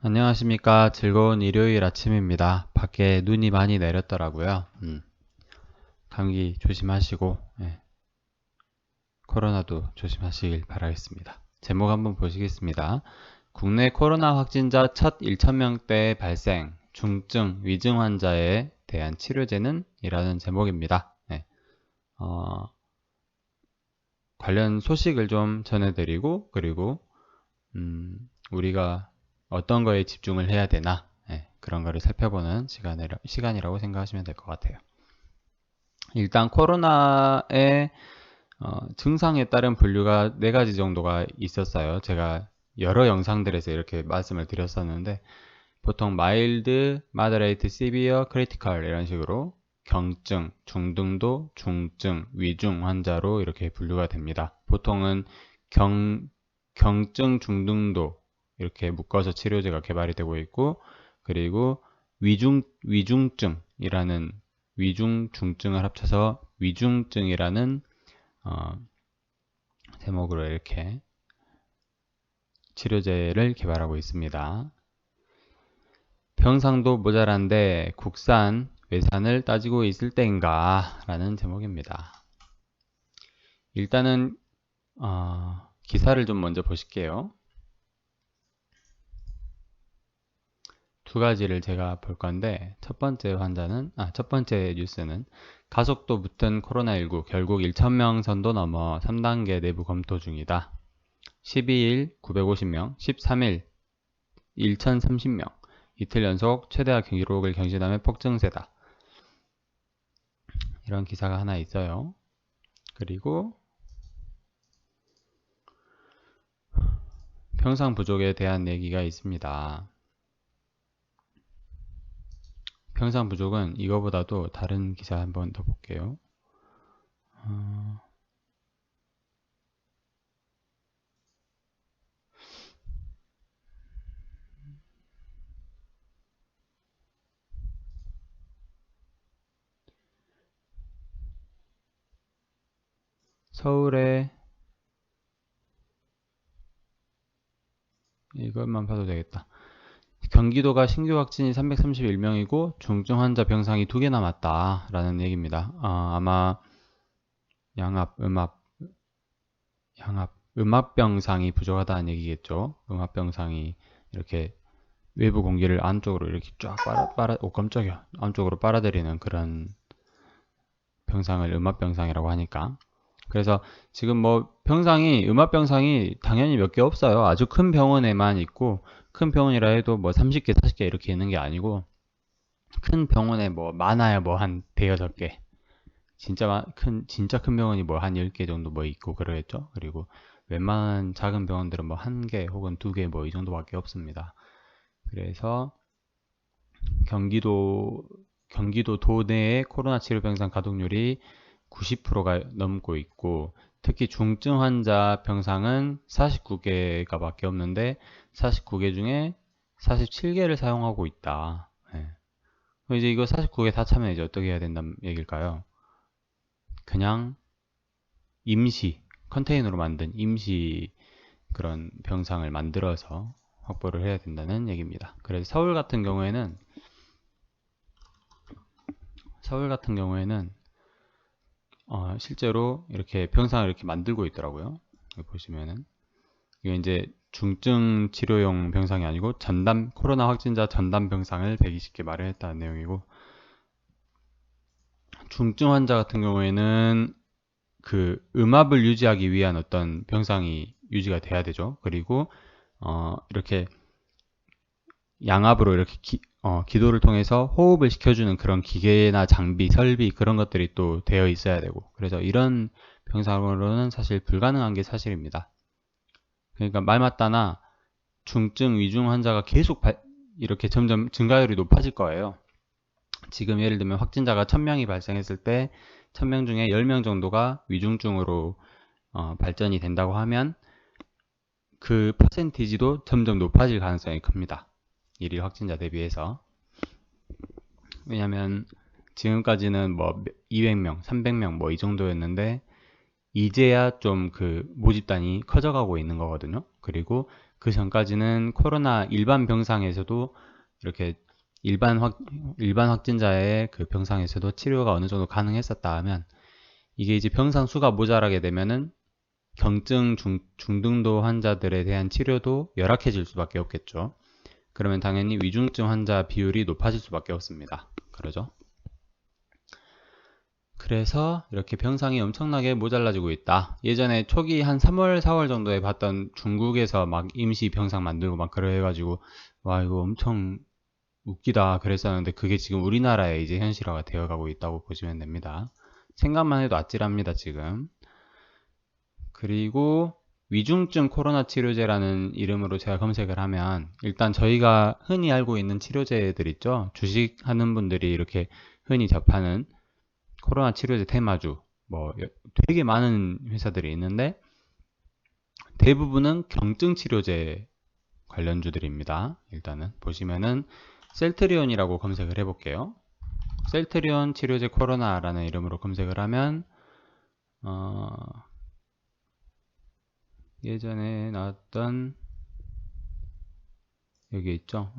안녕하십니까. 즐거운 일요일 아침입니다. 밖에 눈이 많이 내렸더라고요. 감기 조심하시고, 코로나도 조심하시길 바라겠습니다. 제목 한번 보시겠습니다. 국내 코로나 확진자 첫 1,000명대 발생, 중증, 위중 환자에 대한 치료제는? 이라는 제목입니다. 관련 소식을 좀 전해드리고, 그리고, 우리가 어떤 거에 집중을 해야 되나, 그런 거를 살펴보는 시간이라고 생각하시면 될 것 같아요. 일단 코로나의 증상에 따른 분류가 4가지 정도가 있었어요. 제가 여러 영상들에서 이렇게 말씀을 드렸었는데 보통 마일드, 마더레이트, 시비어, 크리티컬 이런 식으로 경증, 중등도, 중증, 위중 환자로 이렇게 분류가 됩니다. 보통은 경증, 중등도 이렇게 묶어서 치료제가 개발이 되고 있고, 그리고 위중증이라는 위중, 중증을 합쳐서 위중증이라는 제목으로 이렇게 치료제를 개발하고 있습니다. 병상도 모자란데 국산, 외산을 따지고 있을 때인가? 라는 제목입니다. 일단은 기사를 좀 먼저 보실게요. 두 가지를 제가 볼 건데 첫 번째 뉴스는 가속도 붙은 코로나19 결국 1,000명 선도 넘어 3단계 내부 검토 중이다. 12일 950명, 13일 1,030명, 이틀 연속 최대화 기록을 경신하며 폭증세다. 이런 기사가 하나 있어요. 그리고 병상 부족에 대한 얘기가 있습니다. 병상 부족은 이거보다도 다른 기사 한번 더 볼게요. 서울에 이것만 봐도 되겠다. 경기도가 신규 확진이 331명이고 중증 환자 병상이 2개 남았다 라는 얘기입니다. 아마 음압병상이 부족하다는 얘기겠죠. 음압병상이 이렇게 외부 공기를 안쪽으로 이렇게 쫙 깜짝이야. 안쪽으로 빨아들이는 그런 병상을 음압병상이라고 하니까. 그래서 지금 뭐 음압병상이 당연히 몇 개 없어요. 아주 큰 병원에만 있고, 큰 병원이라 해도 뭐 30개, 40개 이렇게 있는 게 아니고, 큰 병원에 뭐 많아야 뭐 한 대여섯 개. 진짜 큰 병원이 뭐 한 10개 정도 뭐 있고 그러겠죠. 그리고 웬만한 작은 병원들은 뭐 1개 혹은 2개 뭐 이 정도밖에 없습니다. 그래서 경기도 도내의 코로나 치료 병상 가동률이 90%가 넘고 있고, 특히 중증 환자 병상은 49개가 밖에 없는데 49개 중에 47개를 사용하고 있다. 이제 이거 49개 다 차면 이제 어떻게 해야 된다는 얘기일까요? 그냥 컨테이너로 만든 임시 그런 병상을 만들어서 확보를 해야 된다는 얘기입니다. 그래서 서울 같은 경우에는 실제로 이렇게 병상을 이렇게 만들고 있더라고요. 여기 보시면은 이게 이제 중증 치료용 병상이 아니고 코로나 확진자 전담 병상을 120개 마련했다는 내용이고, 중증 환자 같은 경우에는 그 음압을 유지하기 위한 어떤 병상이 유지가 돼야 되죠. 그리고 이렇게 양압으로 이렇게 기도를 통해서 호흡을 시켜주는 그런 기계나 장비, 설비 그런 것들이 또 되어 있어야 되고, 그래서 이런 병상으로는 사실 불가능한 게 사실입니다. 그러니까 말 맞다나 중증, 위중 환자가 계속 이렇게 점점 증가율이 높아질 거예요. 지금 예를 들면 확진자가 1000명이 발생했을 때 1000명 중에 10명 정도가 위중증으로 발전이 된다고 하면 그 퍼센티지도 점점 높아질 가능성이 큽니다. 일일 확진자 대비해서. 왜냐면 지금까지는 뭐 200명, 300명 뭐 이 정도였는데 이제야 좀 그 모집단이 커져가고 있는 거거든요. 그리고 그 전까지는 코로나 일반 병상에서도 이렇게 일반 확진자의 그 병상에서도 치료가 어느 정도 가능했었다 하면, 이게 이제 병상 수가 모자라게 되면은 경증 중등도 환자들에 대한 치료도 열악해질 수밖에 없겠죠. 그러면 당연히 위중증 환자 비율이 높아질 수밖에 없습니다. 그러죠? 그래서 이렇게 병상이 엄청나게 모자라지고 있다. 예전에 초기 한 3월, 4월 정도에 봤던 중국에서 막 임시 병상 만들고 막 그래가지고 와 이거 엄청 웃기다 그랬었는데, 그게 지금 우리나라에 이제 현실화가 되어가고 있다고 보시면 됩니다. 생각만 해도 아찔합니다, 지금. 그리고 위중증 코로나 치료제라는 이름으로 제가 검색을 하면, 일단 저희가 흔히 알고 있는 치료제들 있죠. 주식하는 분들이 이렇게 흔히 접하는 코로나 치료제 테마주, 뭐 되게 많은 회사들이 있는데 대부분은 경증 치료제 관련주들입니다. 일단은 보시면은 셀트리온이라고 검색을 해볼게요. 셀트리온 치료제 코로나라는 이름으로 검색을 하면 예전에 나왔던 여기 있죠.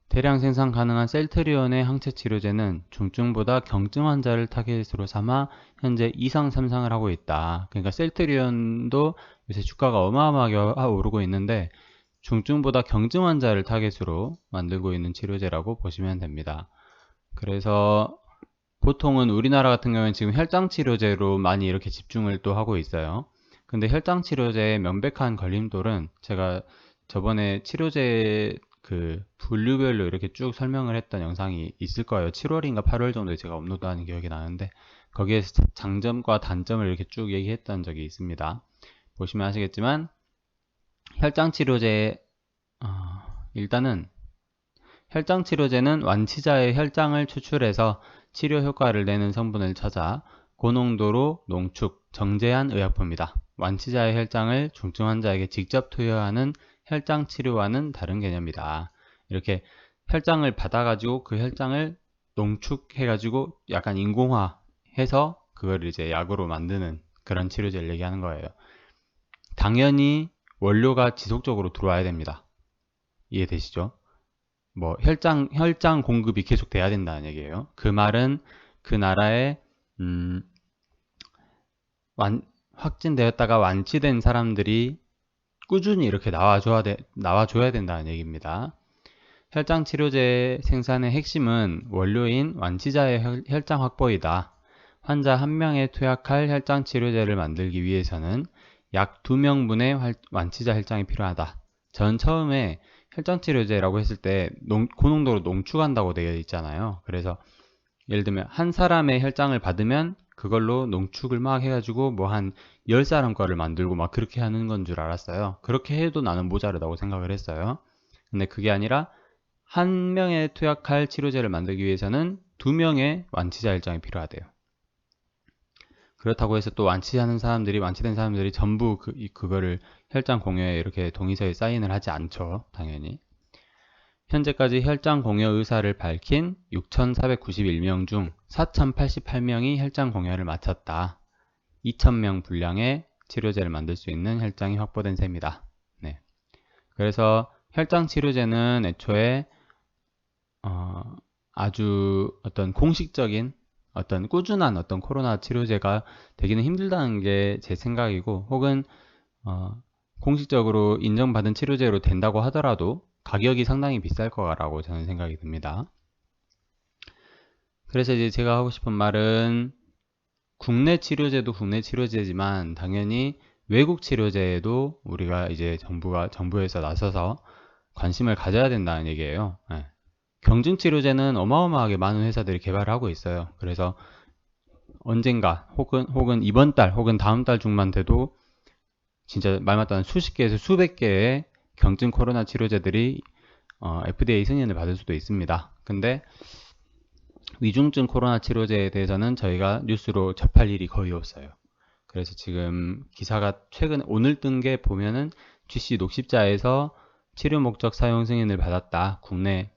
대량 생산 가능한 셀트리온의 항체 치료제는 중증보다 경증 환자를 타겟으로 삼아 현재 2상 3상을 하고 있다. 그러니까 셀트리온도 요새 주가가 어마어마하게 오르고 있는데 중증보다 경증 환자를 타겟으로 만들고 있는 치료제라고 보시면 됩니다. 그래서 보통은 우리나라 같은 경우는 지금 혈장 치료제로 많이 이렇게 집중을 또 하고 있어요. 근데 혈장 치료제의 명백한 걸림돌은, 제가 저번에 치료제 그 분류별로 이렇게 쭉 설명을 했던 영상이 있을 거예요. 7월인가 8월 정도에 제가 업로드한 기억이 나는데, 거기에서 장점과 단점을 이렇게 쭉 얘기했던 적이 있습니다. 보시면 아시겠지만 혈장 치료제, 일단은 혈장 치료제는 완치자의 혈장을 추출해서 치료 효과를 내는 성분을 찾아 고농도로 농축, 정제한 의약품이다. 완치자의 혈장을 중증 환자에게 직접 투여하는 혈장 치료와는 다른 개념이다. 이렇게 혈장을 받아가지고 그 혈장을 농축해가지고 약간 인공화해서 그걸 이제 약으로 만드는 그런 치료제를 얘기하는 거예요. 당연히 원료가 지속적으로 들어와야 됩니다. 이해되시죠? 뭐 혈장 공급이 계속 돼야 된다는 얘기예요. 그 말은 그 나라에 확진되었다가 완치된 사람들이 꾸준히 이렇게 나와줘야 된다는 얘기입니다. 혈장 치료제 생산의 핵심은 원료인 완치자의 혈장 확보이다. 환자 한 명에 투약할 혈장 치료제를 만들기 위해서는 약 2명분의 완치자 혈장이 필요하다. 전 처음에 혈장 치료제라고 했을 때 고농도로 농축한다고 되어 있잖아요. 그래서 예를 들면 한 사람의 혈장을 받으면 그걸로 농축을 막 해가지고 뭐 한 10사람 거를 만들고 막 그렇게 하는 건 줄 알았어요. 그렇게 해도 나는 모자르다고 생각을 했어요. 근데 그게 아니라 한 명에 투약할 치료제를 만들기 위해서는 2명의 완치자 혈장이 필요하대요. 그렇다고 해서 또 완치된 사람들이 전부 그거를 혈장 공여에 이렇게 동의서에 사인을 하지 않죠. 당연히. 현재까지 혈장 공여 의사를 밝힌 6,491명 중 4,088명이 혈장 공여를 마쳤다. 2,000명 분량의 치료제를 만들 수 있는 혈장이 확보된 셈이다. 네. 그래서 혈장 치료제는 애초에 아주 어떤 공식적인 어떤 꾸준한 어떤 코로나 치료제가 되기는 힘들다는 게 제 생각이고, 혹은 공식적으로 인정받은 치료제로 된다고 하더라도 가격이 상당히 비쌀 거라고 저는 생각이 듭니다. 그래서 이제 제가 하고 싶은 말은, 국내 치료제도 국내 치료제지만 당연히 외국 치료제에도 우리가 이제 정부에서 나서서 관심을 가져야 된다는 얘기예요. 네. 경증 치료제는 어마어마하게 많은 회사들이 개발을 하고 있어요. 그래서 언젠가 혹은 이번 달 혹은 다음 달 중만 돼도 진짜 말 맞다는 수십 개에서 수백 개의 경증 코로나 치료제들이 FDA 승인을 받을 수도 있습니다. 근데 위중증 코로나 치료제에 대해서는 저희가 뉴스로 접할 일이 거의 없어요. 그래서 지금 기사가 오늘 뜬 게 보면은 GC 녹십자에서 치료 목적 사용 승인을 받았다. 국내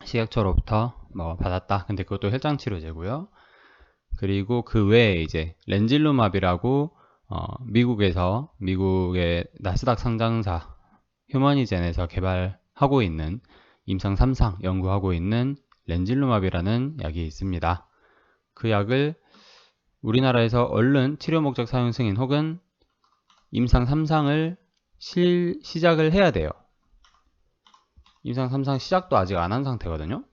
식약처로부터 뭐 받았다. 근데 그것도 혈장 치료제고요. 그리고 그 외에 이제 렌질루맙이라고 미국의 나스닥 상장사 휴머니젠에서 개발하고 있는 임상 3상 연구하고 있는 렌질루맙이라는 약이 있습니다. 그 약을 우리나라에서 얼른 치료 목적 사용 승인 혹은 임상 3상을 시작을 해야 돼요. 임상 3상 시작도 아직 안 한 상태거든요.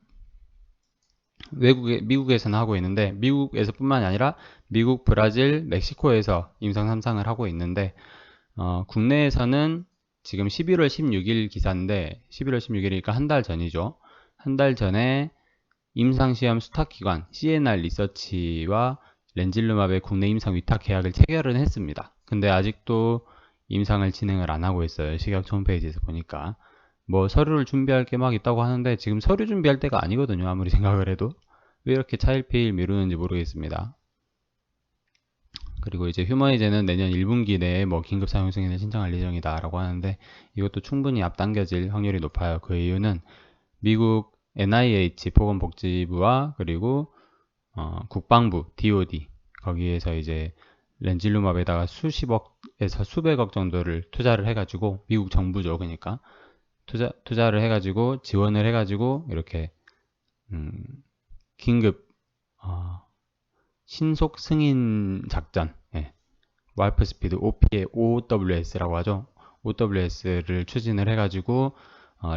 미국에서는 하고 있는데, 미국에서 뿐만이 아니라 미국, 브라질, 멕시코에서 임상 3상을 하고 있는데, 국내에서는 지금 11월 16일 기사인데, 11월 16일이니까 한 달 전이죠. 한 달 전에 임상시험 수탁기관 CNR 리서치와 렌질루맙의 국내 임상 위탁 계약을 체결은 했습니다. 근데 아직도 임상을 진행을 안 하고 있어요. 식약처 홈페이지에서 보니까. 뭐 서류를 준비할 게 막 있다고 하는데 지금 서류 준비할 때가 아니거든요. 아무리 생각을 해도. 왜 이렇게 차일피일 미루는지 모르겠습니다. 그리고 이제 휴머니제는 내년 1분기 내에 뭐 긴급 사용 승인을 신청할 예정이다 라고 하는데 이것도 충분히 앞당겨질 확률이 높아요. 그 이유는 미국 NIH 보건복지부와 그리고 국방부 DoD 거기에서 이제 렌질루맙에다가 수십억에서 수백억 정도를 투자를 해가지고 미국 정부죠. 그러니까 투자를 해가지고 지원을 해가지고 이렇게 긴급 신속 승인 작전, 예. 와이프 스피드 OWS라고 하죠. OWS를 추진을 해가지고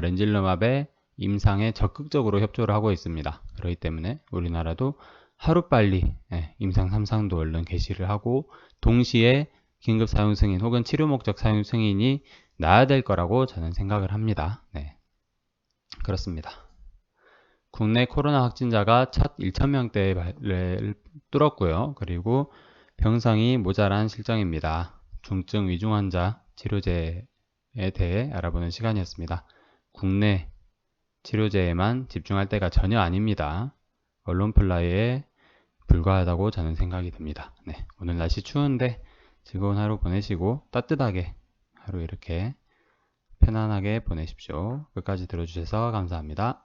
렌질루맙의 임상에 적극적으로 협조를 하고 있습니다. 그렇기 때문에 우리나라도 하루빨리 임상 3상도 얼른 개시를 하고 동시에 긴급 사용 승인 혹은 치료 목적 사용 승인이 나야 될 거라고 저는 생각을 합니다. 네, 그렇습니다. 국내 코로나 확진자가 첫 1,000명대를 뚫었고요. 그리고 병상이 모자란 실정입니다. 중증 위중 환자 치료제에 대해 알아보는 시간이었습니다. 국내 치료제에만 집중할 때가 전혀 아닙니다. 언론 플라이에 불과하다고 저는 생각이 듭니다. 네, 오늘 날씨 추운데 즐거운 하루 보내시고 따뜻하게 하루 이렇게 편안하게 보내십시오. 끝까지 들어주셔서 감사합니다.